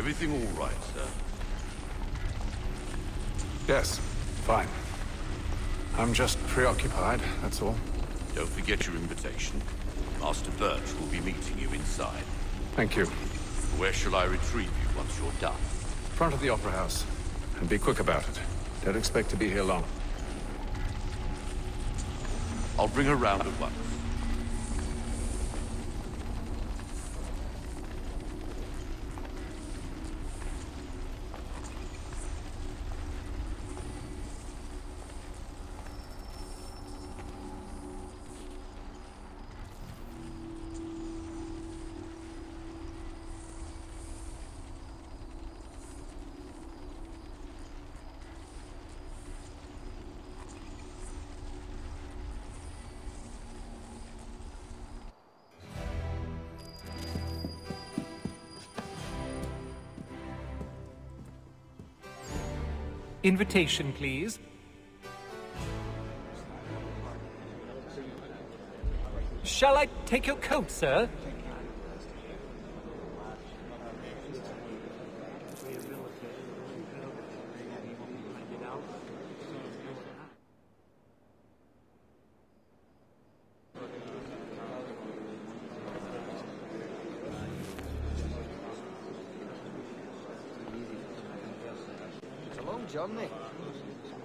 Everything all right, sir? Yes, fine. I'm just preoccupied, that's all. Don't forget your invitation. Master Birch will be meeting you inside. Thank you. Where shall I retrieve you once you're done? Front of the Opera House. And be quick about it. Don't expect to be here long. I'll bring her round at once. Invitation, please. Shall I take your coat, sir? Journey.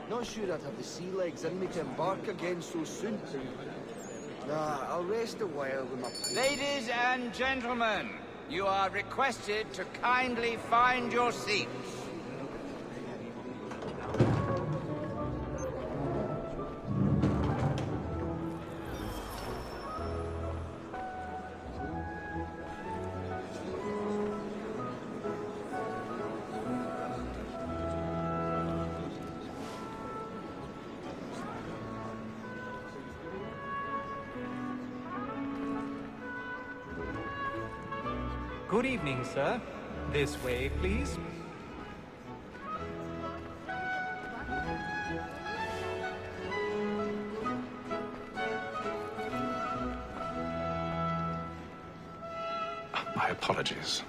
Not sure I'd have the sea legs in me to embark again so soon. Nah, I'll rest a while with my... Ladies and gentlemen, you are requested to kindly find your seats. Good evening, sir. This way, please. My apologies.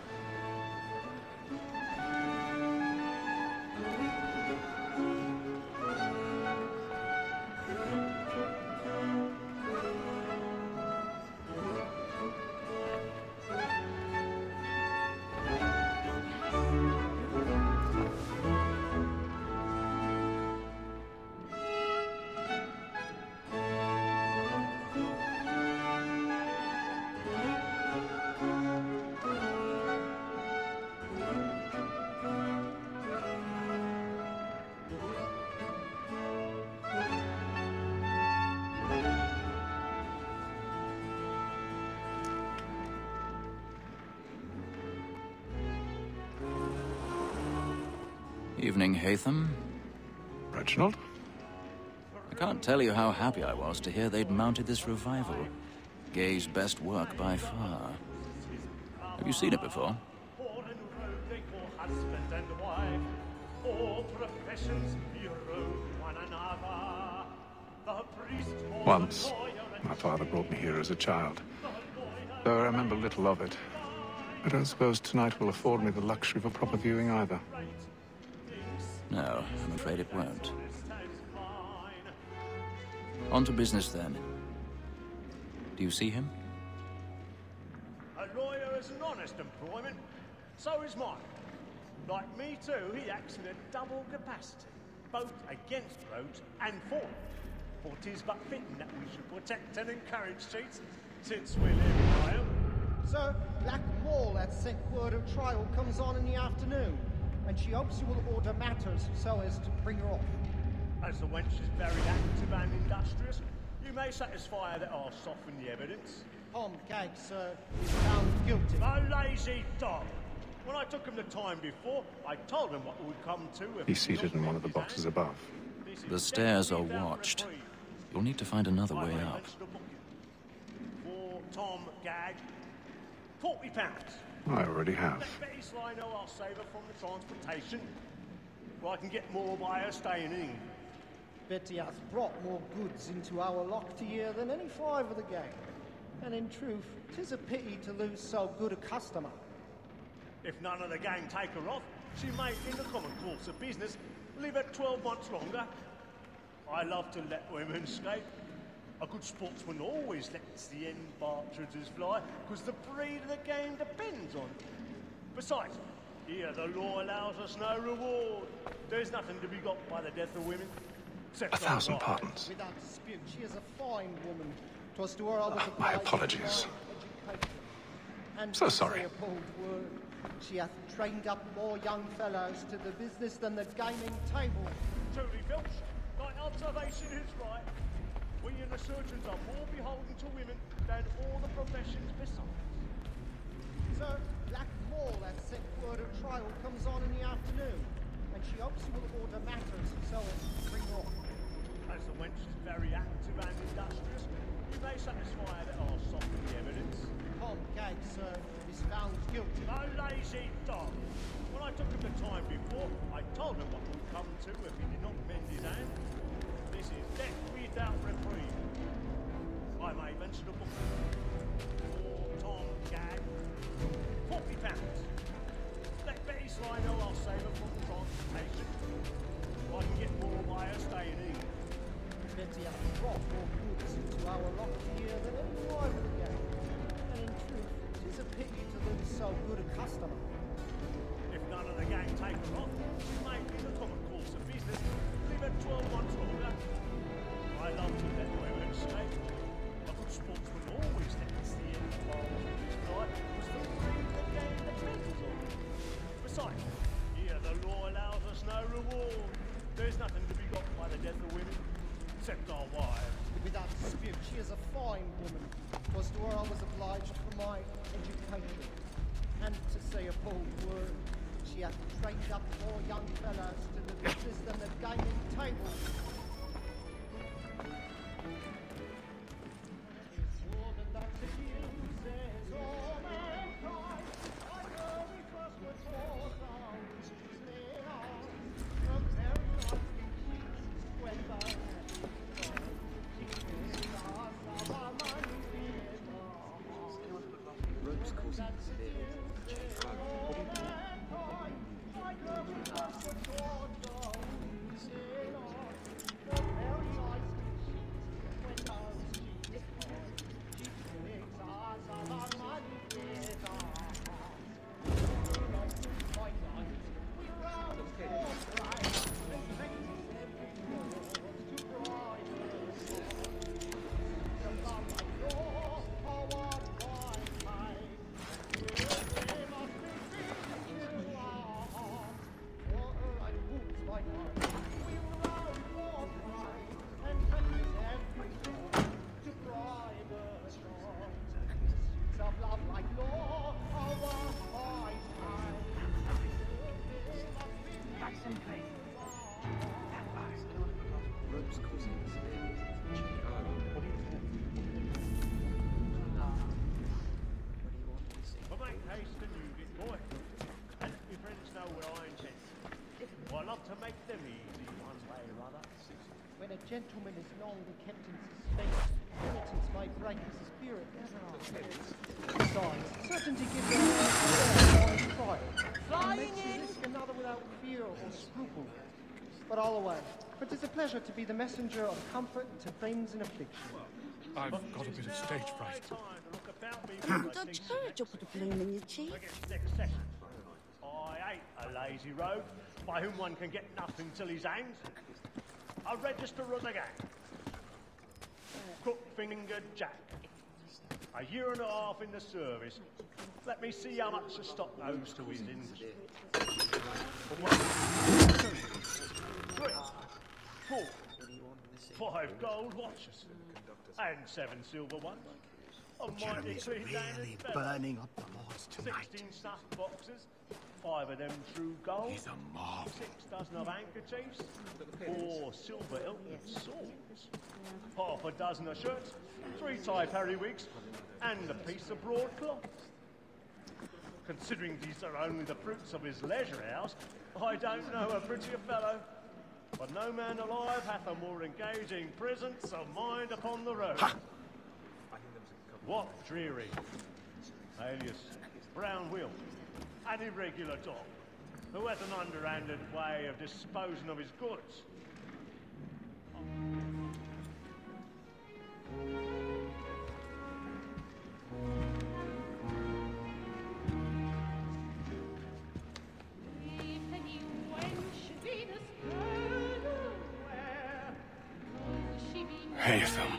Evening, Haytham. Reginald? I can't tell you how happy I was to hear they'd mounted this revival. Gay's best work by far. Have you seen it before? Once. My father brought me here as a child. Though I remember little of it. I don't suppose tonight will afford me the luxury of a proper viewing either. No, I'm afraid it won't. On to business, then. Do you see him? A lawyer is an honest employment. So is mine. Like me too, he acts in a double capacity, both against rogues and for them. For 'tis but fitting that we should protect and encourage cheats, since we live in Rome. Sir, Black Mall had sent word of trial comes on in the afternoon, and she hopes you will order matters so as to bring her off. As the wench is very active and industrious, you may satisfy her that I'll soften the evidence. Tom Gag, sir, is found guilty. A lazy dog! When I took him the time before, I told him what it would come to if... He's seated in one of the boxes above. The stairs are watched. You'll need to find another way up. For Tom Gag, £40. I already have. Let Betty Sly know I'll save her from the transportation, or I can get more by her staying in. Betty hath brought more goods into our locked here than any five of the gang. And in truth, 'tis a pity to lose so good a customer. If none of the gang take her off, she may, in the common course of business, live at 12 months longer. I love to let women escape. A good sportsman always lets the end partridges fly, because the breed of the game depends on it. Besides, here the law allows us no reward. There's nothing to be got by the death of women. Except 1,000 pardons. Without dispute, she is a fine woman. 'Twas to her I was my obliged apologies. for my education. And So to sorry. say a bold word, she hath trained up more young fellows to the business than the gaming table. Truly, Filch, thy observation is right. We and the surgeons are more beholden to women than all the professions besides. Sir, Black Mall, that set word of trial, comes on in the afternoon, and she hopes you will order matters so as to bring her on. As the wench is very active and industrious, you may satisfy her that I'll soften the evidence. Tom Gag, sir, is found guilty. A lazy dog! When I took him the time before, I told him what would come to if he did not mend his hand. This is death without reprieve. I may venture the book. For Tom Gag, £40. Let Betty Sly know I'll save her from transportation. I can get more by her staying in. Betty hath brought more goods into our lot here than any rival gang. And in truth, 'tis a pity to lose so good a customer. If none of the gang take her off, she may, in the common course of business, live at 12 months longer. I love to let women escape. A good sportsman always lets the end balls of his fly, because the breed of the game depends on it. Besides, here the law allows us no reward. There's nothing to be got by the death of women, except our wives. Without dispute, she is a fine woman. 'Twas to her I was obliged for my education. And to say a bold word, she hath trained up more young fellows to the business than the gaming table. But make haste and use it, boy. And let your friends know what I intend. I love to make them easy one way or other. When a gentleman is longer kept in suspense, penitence may break his spirit. Besides, certainty gives a man a trial. Flying in! Risk another without fear or scruple. But all away, for 'tis a pleasure to be the messenger of comfort to friends in affliction. I've got a bit of stage fright. Dodge courage or put a bloom in your cheek. Against next session. I ain't a lazy rogue by whom one can get nothing till he's hanged. A register of the gang. Crook-fingered Jack. A year and a half in the service. Let me see how much the stock owes to his industry. 3, 4, 5 gold watches. And 7 silver ones. A mighty three-handed fellow. Burning up the moors tonight. 16 snuff boxes, 5 of them true gold. He's a mob. 6 dozen of handkerchiefs, 4 silver hilted swords, half a dozen of shirts, 3 tie periwigs, and a piece of broadcloth. Considering these are only the fruits of his leisure hours, I don't know a prettier fellow. But no man alive hath a more engaging presence of mind upon the road. Ha! What dreary, alias Brown Will, an irregular dog who has an underhanded way of disposing of his goods. Haytham.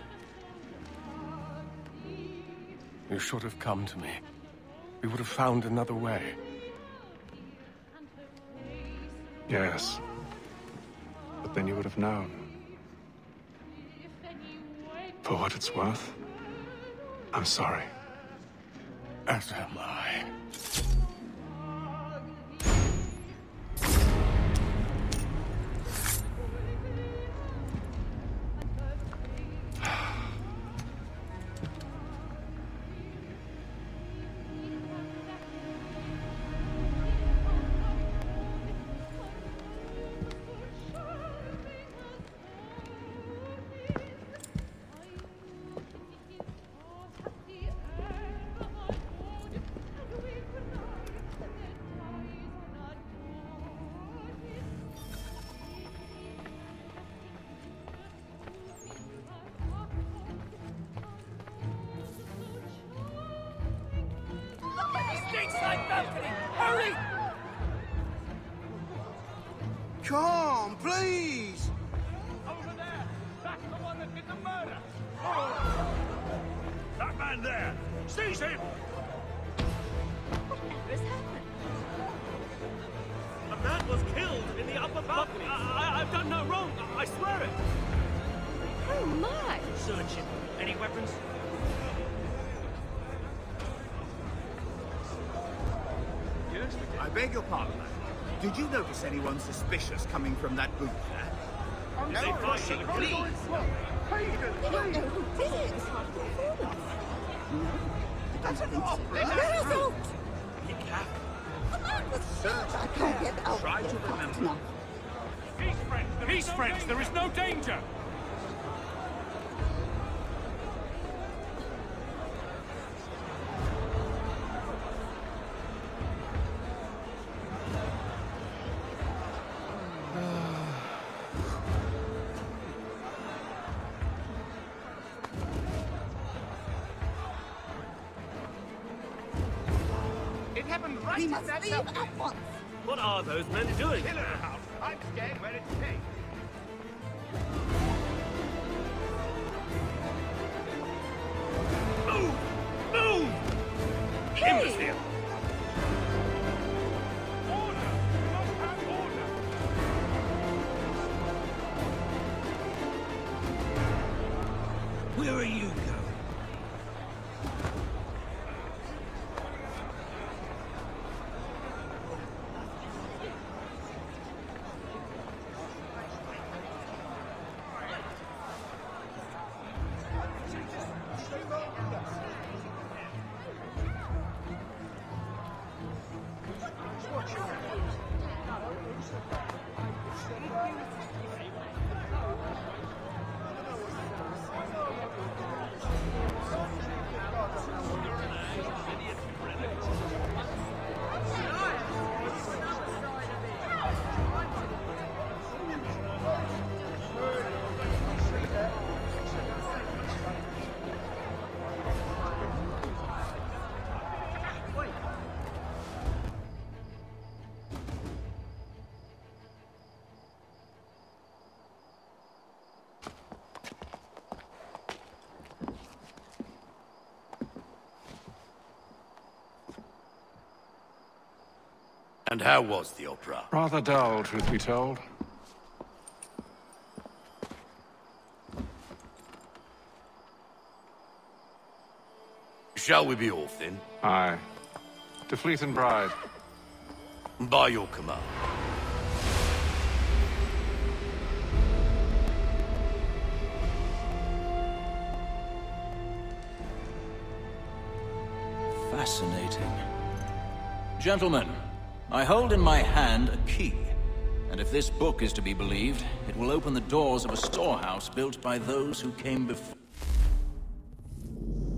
You should have come to me. We would have found another way. Yes. But then you would have known. For what it's worth, I'm sorry. As am I. Hurry! Come, please! Over there! That's the one that did the murder! That man there! Seize him! Whatever has happened? A man was killed in the upper balcony! I've done no wrong! I swear it! Oh my! Search him. Any weapons? I beg your pardon, man. Did you notice anyone suspicious coming from that booth there? No, please! You don't know who did it. That's an opera. Let us out! He can't. A man was shot. I can't get out. Try to remember. No. Peace, friends! There is no danger! It happened right We in must that leave balcony. at once. What are those men doing? Killer house. I'm staying where it's safe. Move! Move! Imbecile! Order! We must have order! Where are you going? And how was the opera? Rather dull, truth be told. Shall we be off then? Aye. To Fleet and Bride. By your command. Fascinating. Gentlemen, I hold in my hand a key. And if this book is to be believed, it will open the doors of a storehouse built by those who came before.